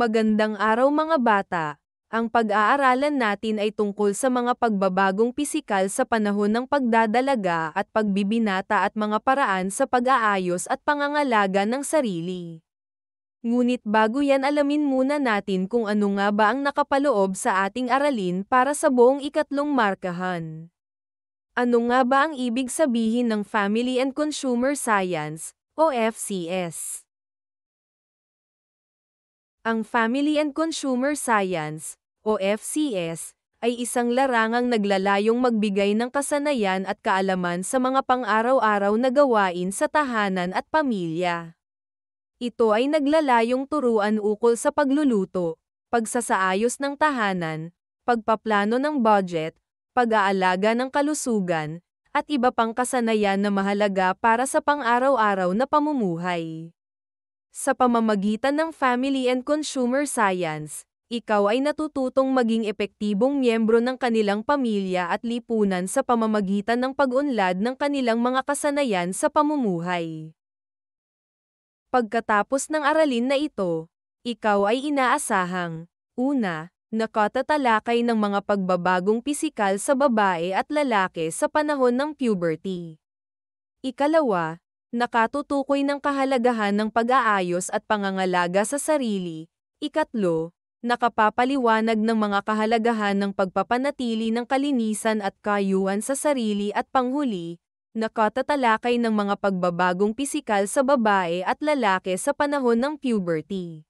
Magandang araw mga bata. Ang pag-aaralan natin ay tungkol sa mga pagbabagong pisikal sa panahon ng pagdadalaga at pagbibinata at mga paraan sa pag-aayos at pangangalaga ng sarili. Ngunit bago yan, alamin muna natin kung ano nga ba ang nakapaloob sa ating aralin para sa buong ikatlong markahan. Ano nga ba ang ibig sabihin ng Family and Consumer Science, o FCS? Ang Family and Consumer Science, o FCS, ay isang larangang naglalayong magbigay ng kasanayan at kaalaman sa mga pang-araw-araw na gawain sa tahanan at pamilya. Ito ay naglalayong turuan ukol sa pagluluto, pagsasaayos ng tahanan, pagpaplano ng budget, pag-aalaga ng kalusugan, at iba pang kasanayan na mahalaga para sa pang-araw-araw na pamumuhay. Sa pamamagitan ng Family and Consumer Science, ikaw ay natututong maging epektibong miyembro ng kanilang pamilya at lipunan sa pamamagitan ng pag-unlad ng kanilang mga kasanayan sa pamumuhay. Pagkatapos ng aralin na ito, ikaw ay inaasahang, una, nakatatalakay ng mga pagbabagong pisikal sa babae at lalaki sa panahon ng puberty. Ikalawa, nakatutukoy ng kahalagahan ng pag-aayos at pangangalaga sa sarili. Ikatlo, nakapapaliwanag ng mga kahalagahan ng pagpapanatili ng kalinisan at kayuhan sa sarili at panghuli, nakatatalakay ng mga pagbabagong pisikal sa babae at lalaki sa panahon ng puberty.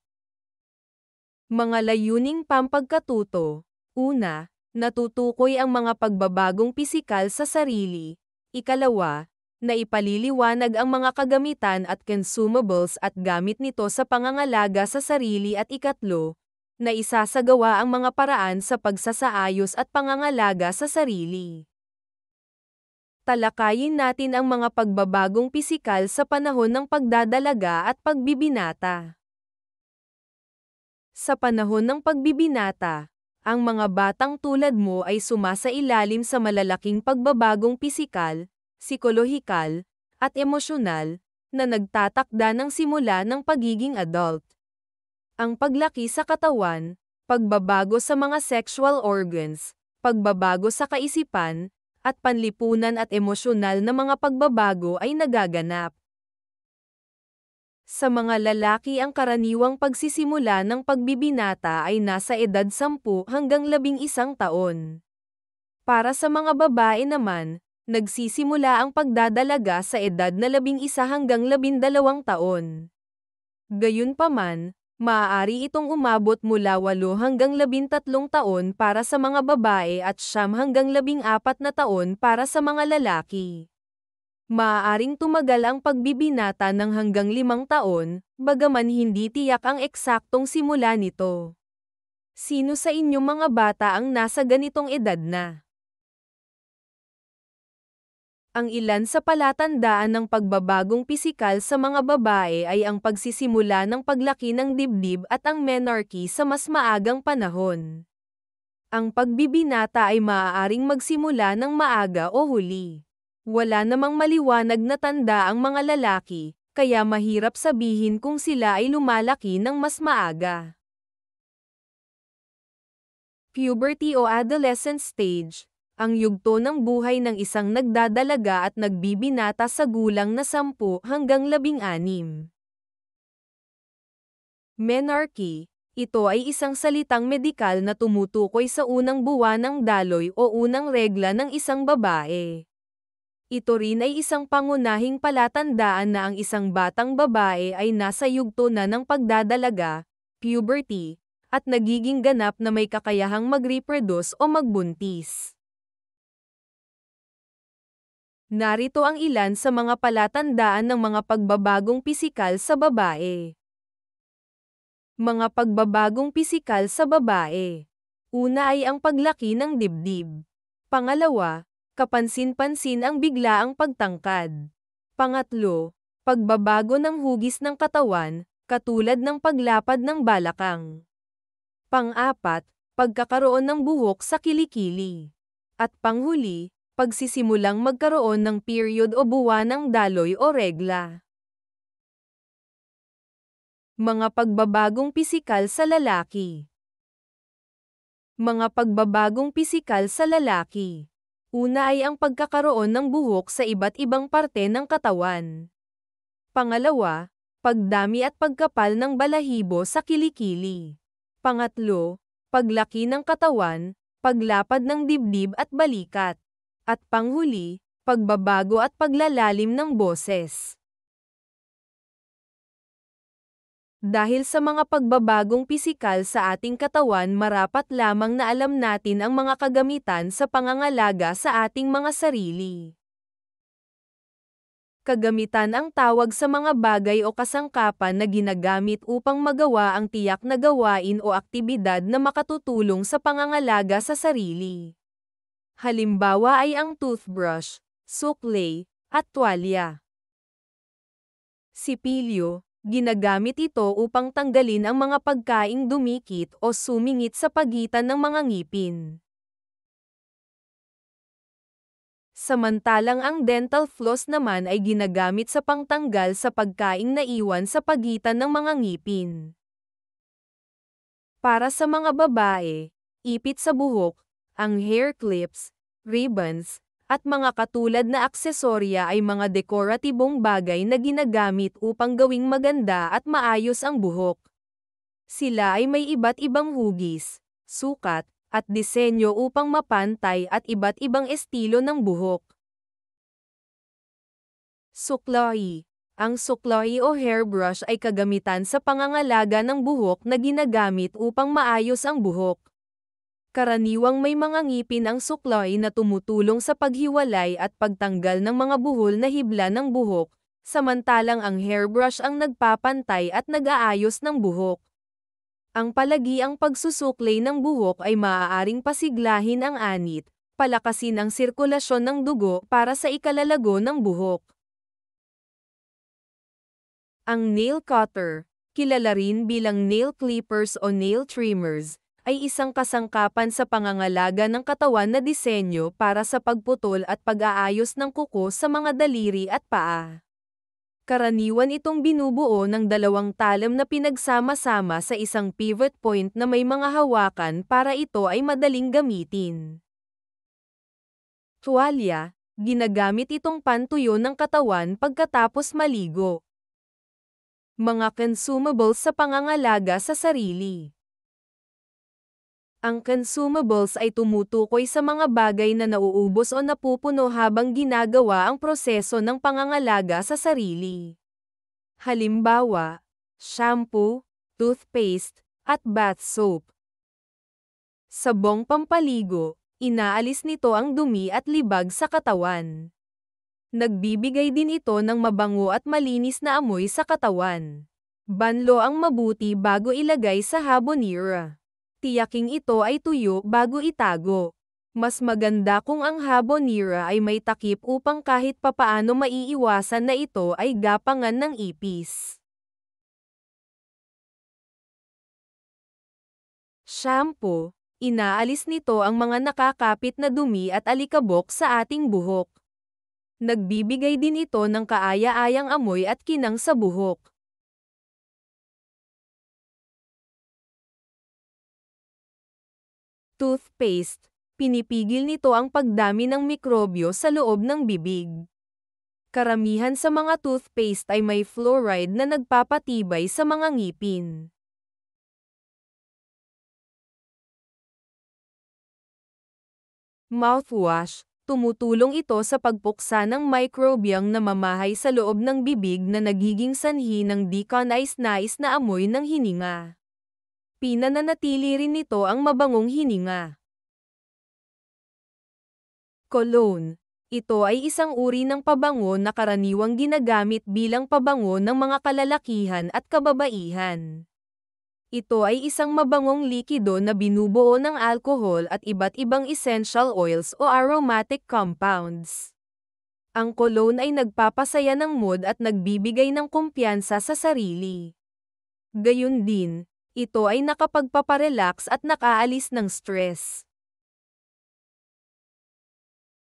Mga layuning pampagkatuto. Una, natutukoy ang mga pagbabagong pisikal sa sarili. Ikalawa, na ipaliliwanag ang mga kagamitan at consumables at gamit nito sa pangangalaga sa sarili at ikatlo, na isasagawa ang mga paraan sa pagsasaayos at pangangalaga sa sarili. Talakayin natin ang mga pagbabagong pisikal sa panahon ng pagdadalaga at pagbibinata. Sa panahon ng pagbibinata, ang mga batang tulad mo ay sumasailalim sa malalaking pagbabagong pisikal, psikolohikal, at emosyonal, na nagtatakda ng simula ng pagiging adult. Ang paglaki sa katawan, pagbabago sa mga sexual organs, pagbabago sa kaisipan, at panlipunan at emosyonal na mga pagbabago ay nagaganap. Sa mga lalaki, ang karaniwang pagsisimula ng pagbibinata ay nasa edad 10 hanggang 11 taon. Para sa mga babae naman, nagsisimula ang pagdadalaga sa edad na 11 hanggang 12 taon. Gayunpaman, maaari itong umabot mula 8 hanggang 13 taon para sa mga babae at 9 hanggang 14 na taon para sa mga lalaki. Maaaring tumagal ang pagbibinata ng hanggang 5 taon, bagaman hindi tiyak ang eksaktong simula nito. Sino sa inyong mga bata ang nasa ganitong edad na? Ang ilan sa palatandaan ng pagbabagong pisikal sa mga babae ay ang pagsisimula ng paglaki ng dibdib at ang menarche sa mas maagang panahon. Ang pagbibinata ay maaaring magsimula ng maaga o huli. Wala namang maliwanag na tanda ang mga lalaki, kaya mahirap sabihin kung sila ay lumalaki ng mas maaga. Puberty o adolescent stage, ang yugto ng buhay ng isang nagdadalaga at nagbibinata sa gulang na 10 hanggang 16. Menarche, ito ay isang salitang medikal na tumutukoy sa unang buwan ng daloy o unang regla ng isang babae. Ito rin ay isang pangunahing palatandaan na ang isang batang babae ay nasa yugto na ng pagdadalaga, puberty, at nagiging ganap na may kakayahang mag-reproduce o magbuntis. Narito ang ilan sa mga palatandaan ng mga pagbabagong pisikal sa babae. Mga pagbabagong pisikal sa babae. Una ay ang paglaki ng dibdib. Pangalawa, kapansin-pansin ang biglaang pagtangkad. Pangatlo, pagbabago ng hugis ng katawan, katulad ng paglapad ng balakang. Pang-apat, pagkakaroon ng buhok sa kilikili. At panghuli, pagsisimulang magkaroon ng period o buwan ng daloy o regla. Mga pagbabagong pisikal sa lalaki. Mga pagbabagong pisikal sa lalaki. Una ay ang pagkakaroon ng buhok sa iba't ibang parte ng katawan. Pangalawa, pagdami at pagkapal ng balahibo sa kilikili. Pangatlo, paglaki ng katawan, paglapad ng dibdib at balikat. At panghuli, pagbabago at paglalalim ng boses. Dahil sa mga pagbabagong pisikal sa ating katawan, marapat lamang na alam natin ang mga kagamitan sa pangangalaga sa ating mga sarili. Kagamitan ang tawag sa mga bagay o kasangkapan na ginagamit upang magawa ang tiyak na gawain o aktibidad na makatutulong sa pangangalaga sa sarili. Halimbawa ay ang toothbrush, suklay, at tuwalya. Sipilyo. Ginagamit ito upang tanggalin ang mga pagkaing dumikit o sumingit sa pagitan ng mga ngipin. Samantalang ang dental floss naman ay ginagamit sa pangtanggal sa pagkaing naiwan sa pagitan ng mga ngipin. Para sa mga babae, ipit sa buhok, ang hair clips, ribbons, at mga katulad na aksesorya ay mga dekoratibong bagay na ginagamit upang gawing maganda at maayos ang buhok. Sila ay may iba't ibang hugis, sukat, at disenyo upang mapantay at iba't ibang estilo ng buhok. Suklay. Ang suklay o hairbrush ay kagamitan sa pangangalaga ng buhok na ginagamit upang maayos ang buhok. Karaniwang may mga ngipin ang suklay na tumutulong sa paghiwalay at pagtanggal ng mga buhol na hibla ng buhok, samantalang ang hairbrush ang nagpapantay at nag-aayos ng buhok. Ang palagiang pagsusuklay ng buhok ay maaaring pasiglahin ang anit, palakasin ang sirkulasyon ng dugo para sa ikalalago ng buhok. Ang nail cutter, kilala rin bilang nail clippers o nail trimmers, ay isang kasangkapan sa pangangalaga ng katawan na disenyo para sa pagputol at pag-aayos ng kuko sa mga daliri at paa. Karaniwan itong binubuo ng dalawang talam na pinagsama-sama sa isang pivot point na may mga hawakan para ito ay madaling gamitin. Tuwalya, ginagamit itong pantuyo ng katawan pagkatapos maligo. Mga consumables sa pangangalaga sa sarili. Ang consumables ay tumutukoy sa mga bagay na nauubos o napupuno habang ginagawa ang proseso ng pangangalaga sa sarili. Halimbawa, shampoo, toothpaste, at bath soap. Sabong pampaligo, inaalis nito ang dumi at libag sa katawan. Nagbibigay din ito ng mabango at malinis na amoy sa katawan. Banlo ang mabuti bago ilagay sa habanera. Tiyaking ito ay tuyo bago itago. Mas maganda kung ang habanera ay may takip upang kahit papaano maiiwasan na ito ay gapangan ng ipis. Shampoo. Inaalis nito ang mga nakakapit na dumi at alikabok sa ating buhok. Nagbibigay din ito ng kaaya-ayang amoy at kinang sa buhok. Toothpaste. Pinipigil nito ang pagdami ng mikrobyo sa loob ng bibig. Karamihan sa mga toothpaste ay may fluoride na nagpapatibay sa mga ngipin. Mouthwash. Tumutulong ito sa pagpuksa ng microbiang namamahay sa loob ng bibig na nagiging sanhi ng di kanais-nais na amoy ng hininga. Pinananatili rin nito ang mabangong hininga. Cologne. Ito ay isang uri ng pabango na karaniwang ginagamit bilang pabango ng mga kalalakihan at kababaihan. Ito ay isang mabangong likido na binubuo ng alcohol at iba't ibang essential oils o aromatic compounds. Ang cologne ay nagpapasaya ng mood at nagbibigay ng kumpiyansa sa sarili. Gayun din, ito ay nakapagpaparelax at nakaalis ng stress.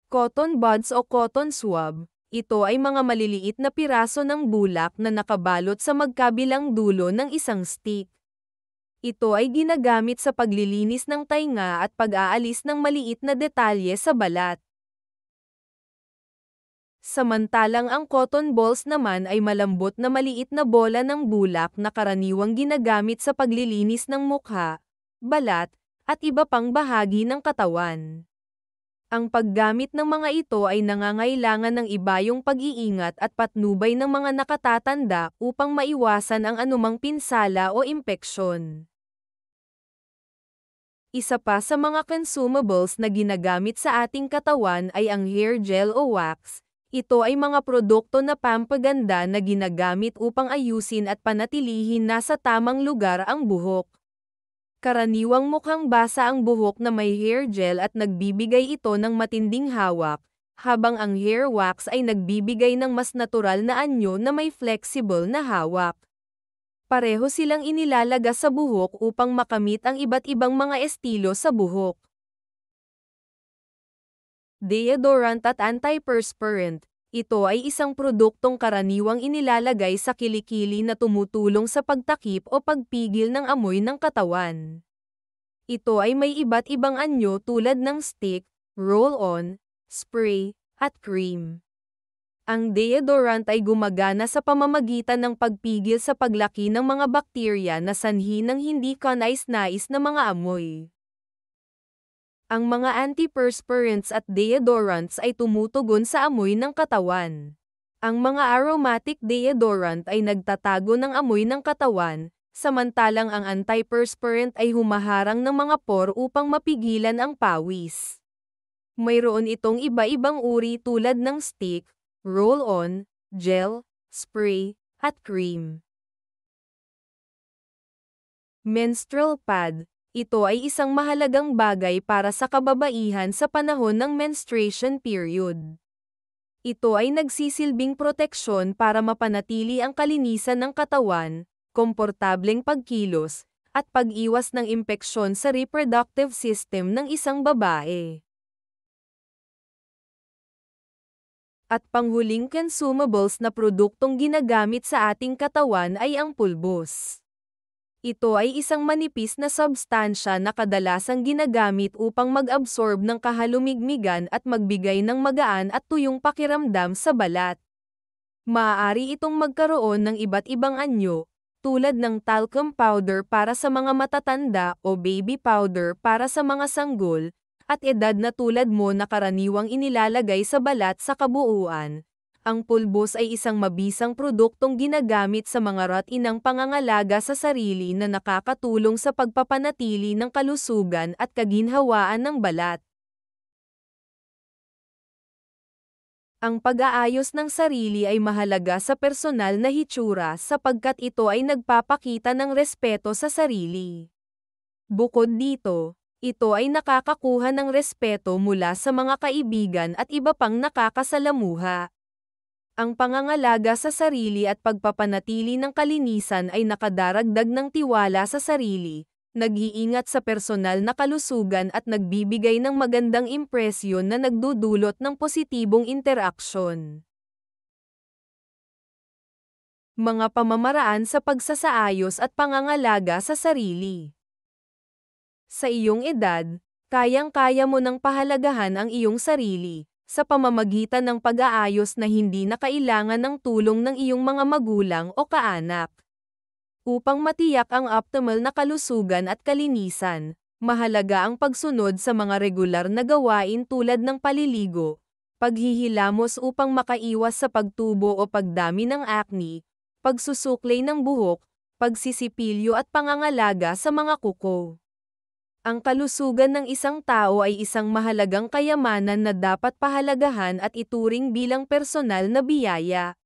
Cotton buds o cotton swab. Ito ay mga maliliit na piraso ng bulak na nakabalot sa magkabilang dulo ng isang stick. Ito ay ginagamit sa paglilinis ng tainga at pag-aalis ng maliit na detalye sa balat. Samantalang ang cotton balls naman ay malambot na maliit na bola ng bulak na karaniwang ginagamit sa paglilinis ng mukha, balat, at iba pang bahagi ng katawan. Ang paggamit ng mga ito ay nangangailangan ng ibayong pag-iingat at patnubay ng mga nakatatanda upang maiwasan ang anumang pinsala o impeksyon. Isa pa sa mga consumables na ginagamit sa ating katawan ay ang hair gel o wax. Ito ay mga produkto na pampaganda na ginagamit upang ayusin at panatilihin nasa tamang lugar ang buhok. Karaniwang mukhang basa ang buhok na may hair gel at nagbibigay ito ng matinding hawak, habang ang hair wax ay nagbibigay ng mas natural na anyo na may flexible na hawak. Pareho silang inilalaga sa buhok upang makamit ang iba't ibang mga estilo sa buhok. Deodorant at antiperspirant. Ito ay isang produktong karaniwang inilalagay sa kilikili na tumutulong sa pagtakip o pagpigil ng amoy ng katawan. Ito ay may iba't ibang anyo tulad ng stick, roll-on, spray, at cream. Ang deodorant ay gumagana sa pamamagitan ng pagpigil sa paglaki ng mga bakterya na sanhi ng hindi kanais-nais na mga amoy. Ang mga antiperspirants at deodorants ay tumutugon sa amoy ng katawan. Ang mga aromatic deodorant ay nagtatago ng amoy ng katawan, samantalang ang antiperspirant ay humaharang ng mga pore upang mapigilan ang pawis. Mayroon itong iba-ibang uri tulad ng stick, roll-on, gel, spray, at cream. Menstrual pad. Ito ay isang mahalagang bagay para sa kababaihan sa panahon ng menstruation period. Ito ay nagsisilbing proteksyon para mapanatili ang kalinisan ng katawan, komportableng pagkilos, at pag-iwas ng impeksyon sa reproductive system ng isang babae. At panghuling consumables na produktong ginagamit sa ating katawan ay ang pulbos. Ito ay isang manipis na substansya na kadalasang ginagamit upang mag-absorb ng kahalumigmigan at magbigay ng magaan at tuyong pakiramdam sa balat. Maaari itong magkaroon ng iba't ibang anyo, tulad ng talcum powder para sa mga matatanda o baby powder para sa mga sanggol, at edad na tulad mo na karaniwang inilalagay sa balat sa kabuuan. Ang pulbos ay isang mabisang produktong ginagamit sa mga rat-inang pangangalaga sa sarili na nakakatulong sa pagpapanatili ng kalusugan at kaginhawaan ng balat. Ang pag-aayos ng sarili ay mahalaga sa personal na hitsura sapagkat ito ay nagpapakita ng respeto sa sarili. Bukod dito, ito ay nakakakuha ng respeto mula sa mga kaibigan at iba pang nakakasalamuha. Ang pangangalaga sa sarili at pagpapanatili ng kalinisan ay nakadaragdag ng tiwala sa sarili, nag-iingat sa personal na kalusugan at nagbibigay ng magandang impresyon na nagdudulot ng positibong interaksyon. Mga pamamaraan sa pagsasaayos at pangangalaga sa sarili. Sa iyong edad, kayang-kaya mo nang pahalagahan ang iyong sarili sa pamamagitan ng pag-aayos na hindi na kailangan ng tulong ng iyong mga magulang o kaanak. Upang matiyak ang optimal na kalusugan at kalinisan, mahalaga ang pagsunod sa mga regular na gawain tulad ng paliligo, paghihilamos upang makaiwas sa pagtubo o pagdami ng acne, pagsusuklay ng buhok, pagsisipilyo at pangangalaga sa mga kuko. Ang kalusugan ng isang tao ay isang mahalagang kayamanan na dapat pahalagahan at ituring bilang personal na biyaya.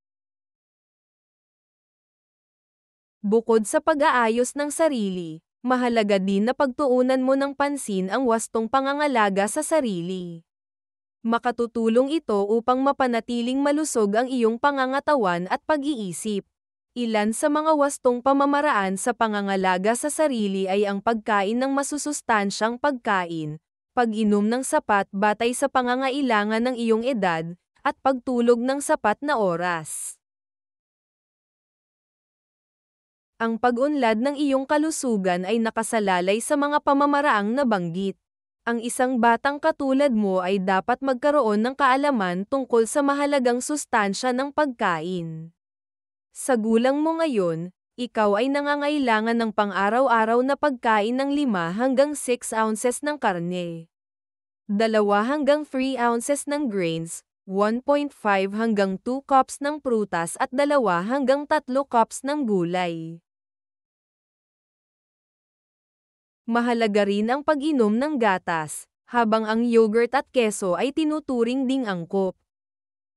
Bukod sa pag-aayos ng sarili, mahalaga din na pagtuunan mo ng pansin ang wastong pangangalaga sa sarili. Makatutulong ito upang mapanatiling malusog ang iyong pangangatawan at pag-iisip. Ilan sa mga wastong pamamaraan sa pangangalaga sa sarili ay ang pagkain ng masusustansyang pagkain, pag-inom ng sapat batay sa pangangailangan ng iyong edad, at pagtulog ng sapat na oras. Ang pag-unlad ng iyong kalusugan ay nakasalalay sa mga pamamaraang nabanggit. Ang isang batang katulad mo ay dapat magkaroon ng kaalaman tungkol sa mahalagang sustansya ng pagkain. Sa gulang mo ngayon, ikaw ay nangangailangan ng pang-araw-araw na pagkain ng 5 hanggang 6 ounces ng karne, 2 hanggang 3 ounces ng grains, 1.5 hanggang 2 cups ng prutas at 2 hanggang 3 cups ng gulay. Mahalaga rin ang pag-inom ng gatas, habang ang yogurt at keso ay tinuturing ding angkop.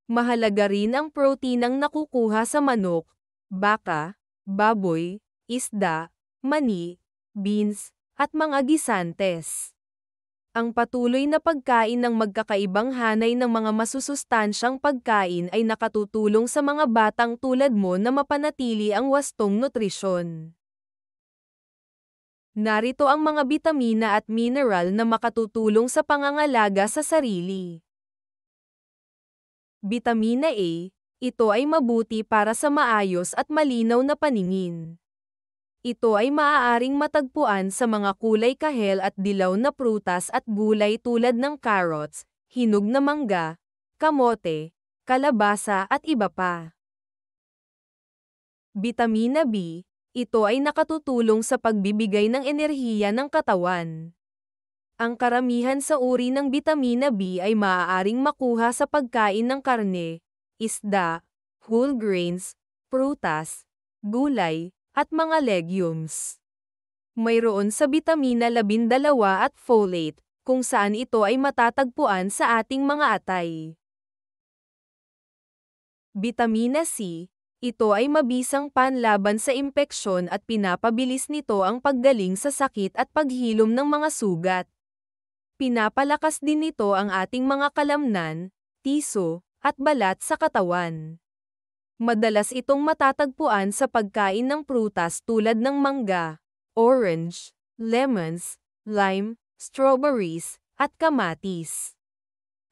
Mahalaga rin ang proteinang nakukuha sa manok, baka, baboy, isda, mani, beans, at mga gisantes. Ang patuloy na pagkain ng magkakaibang hanay ng mga masusustansyang pagkain ay nakatutulong sa mga batang tulad mo na mapanatili ang wastong nutrisyon. Narito ang mga bitamina at mineral na makatutulong sa pangangalaga sa sarili. Bitamina A, ito ay mabuti para sa maayos at malinaw na paningin. Ito ay maaaring matagpuan sa mga kulay kahel at dilaw na prutas at gulay tulad ng carrots, hinog na mangga, kamote, kalabasa at iba pa. Bitamina B, ito ay nakatutulong sa pagbibigay ng enerhiya ng katawan. Ang karamihan sa uri ng bitamina B ay maaaring makuha sa pagkain ng karne, isda, whole grains, prutas, gulay, at mga legumes. Mayroon sa bitamina 12 at folate, kung saan ito ay matatagpuan sa ating mga atay. Bitamina C, ito ay mabisang panlaban sa impeksyon at pinapabilis nito ang paggaling sa sakit at paghilom ng mga sugat. Pinapalakas din nito ang ating mga kalamnan, tiso, at balat sa katawan. Madalas itong matatagpuan sa pagkain ng prutas tulad ng mangga, orange, lemons, lime, strawberries, at kamatis.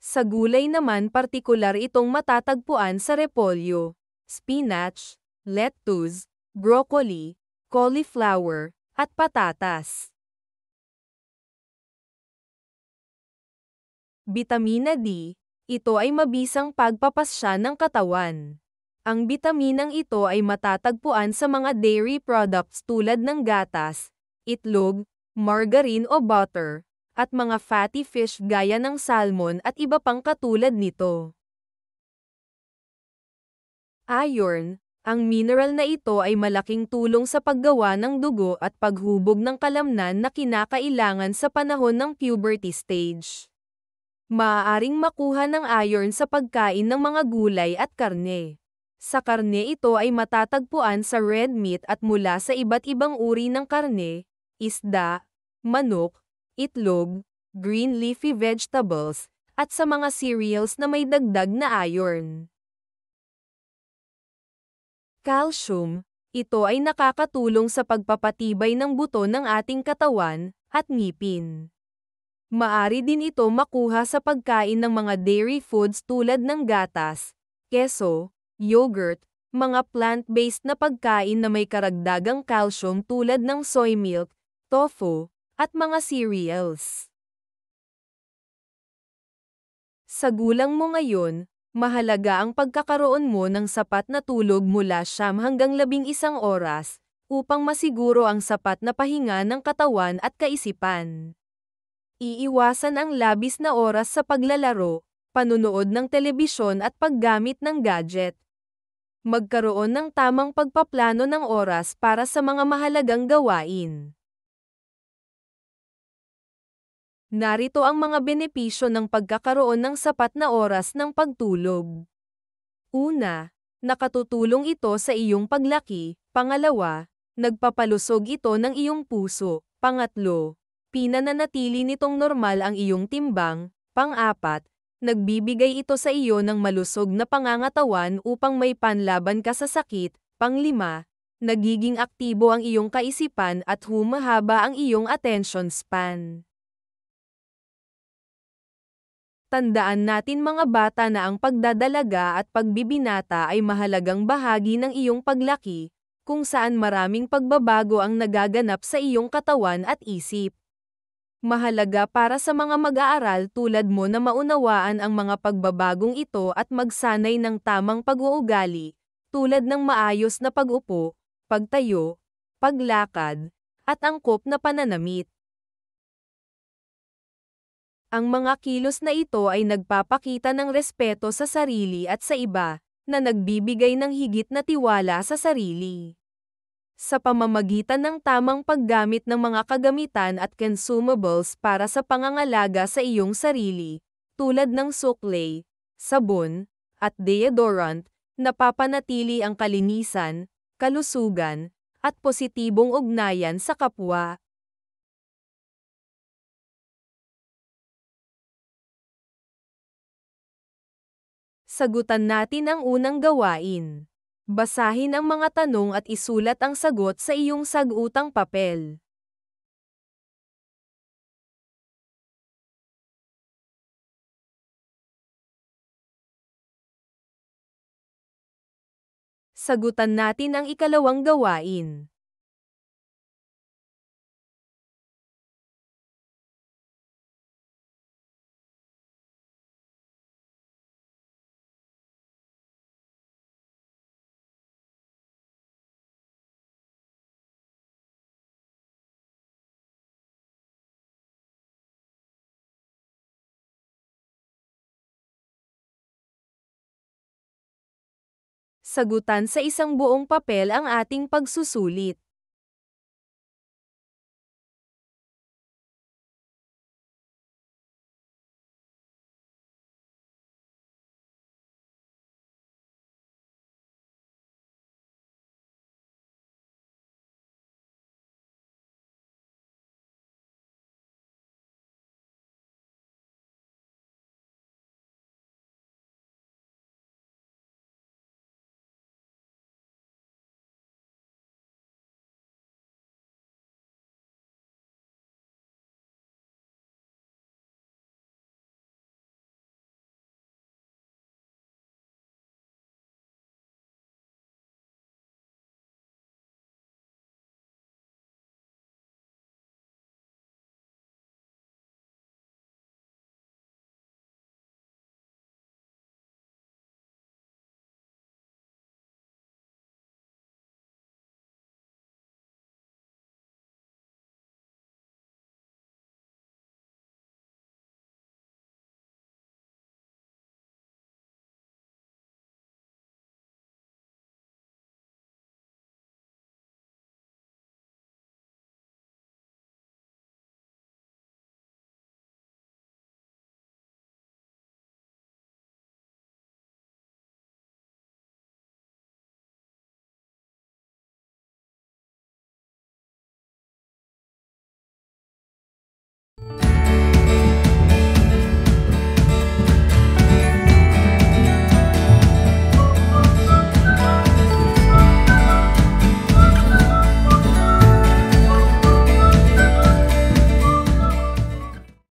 Sa gulay naman partikular itong matatagpuan sa repolyo, spinach, lettuce, broccoli, cauliflower, at patatas. Bitamina D, ito ay mabisang pagpapasya ng katawan. Ang bitaminang ito ay matatagpuan sa mga dairy products tulad ng gatas, itlog, margarine o butter, at mga fatty fish gaya ng salmon at iba pang katulad nito. Iron, ang mineral na ito ay malaking tulong sa paggawa ng dugo at paghubog ng kalamnan na kinakailangan sa panahon ng puberty stage. Maaaring makuha ng iron sa pagkain ng mga gulay at karne. Sa karne ito ay matatagpuan sa red meat at mula sa iba't ibang uri ng karne, isda, manok, itlog, green leafy vegetables, at sa mga cereals na may dagdag na iron. Calcium, ito ay nakakatulong sa pagpapatibay ng buto ng ating katawan at ngipin. Maari din ito makuha sa pagkain ng mga dairy foods tulad ng gatas, keso, yogurt, mga plant-based na pagkain na may karagdagang calcium tulad ng soy milk, tofu, at mga cereals. Sa gulang mo ngayon, mahalaga ang pagkakaroon mo ng sapat na tulog mula 9 hanggang 11 oras, upang masiguro ang sapat na pahinga ng katawan at kaisipan. Iiwasan ang labis na oras sa paglalaro, panunood ng telebisyon at paggamit ng gadget. Magkaroon ng tamang pagpaplano ng oras para sa mga mahalagang gawain. Narito ang mga benepisyo ng pagkakaroon ng sapat na oras ng pagtulog. Una, nakatutulong ito sa iyong paglaki. Pangalawa, nagpapalusog ito ng iyong puso. Pangatlo, pinananatili nitong normal ang iyong timbang. Pang-apat, nagbibigay ito sa iyo ng malusog na pangangatawan upang may panlaban ka sa sakit. Pang-lima, nagiging aktibo ang iyong kaisipan at humahaba ang iyong attention span. Tandaan natin mga bata na ang pagdadalaga at pagbibinata ay mahalagang bahagi ng iyong paglaki, kung saan maraming pagbabago ang nagaganap sa iyong katawan at isip. Mahalaga para sa mga mag-aaral tulad mo na maunawaan ang mga pagbabagong ito at magsanay ng tamang pag-uugali, tulad ng maayos na pag-upo, pagtayo, paglakad, at angkop na pananamit. Ang mga kilos na ito ay nagpapakita ng respeto sa sarili at sa iba, na nagbibigay ng higit na tiwala sa sarili. Sa pamamagitan ng tamang paggamit ng mga kagamitan at consumables para sa pangangalaga sa iyong sarili, tulad ng suklay, sabon, at deodorant, napapanatili ang kalinisan, kalusugan, at positibong ugnayan sa kapwa. Sagutan natin ang unang gawain. Basahin ang mga tanong at isulat ang sagot sa iyong sagutang papel. Sagutan natin ang ikalawang gawain. Sagutan sa isang buong papel ang ating pagsusulit.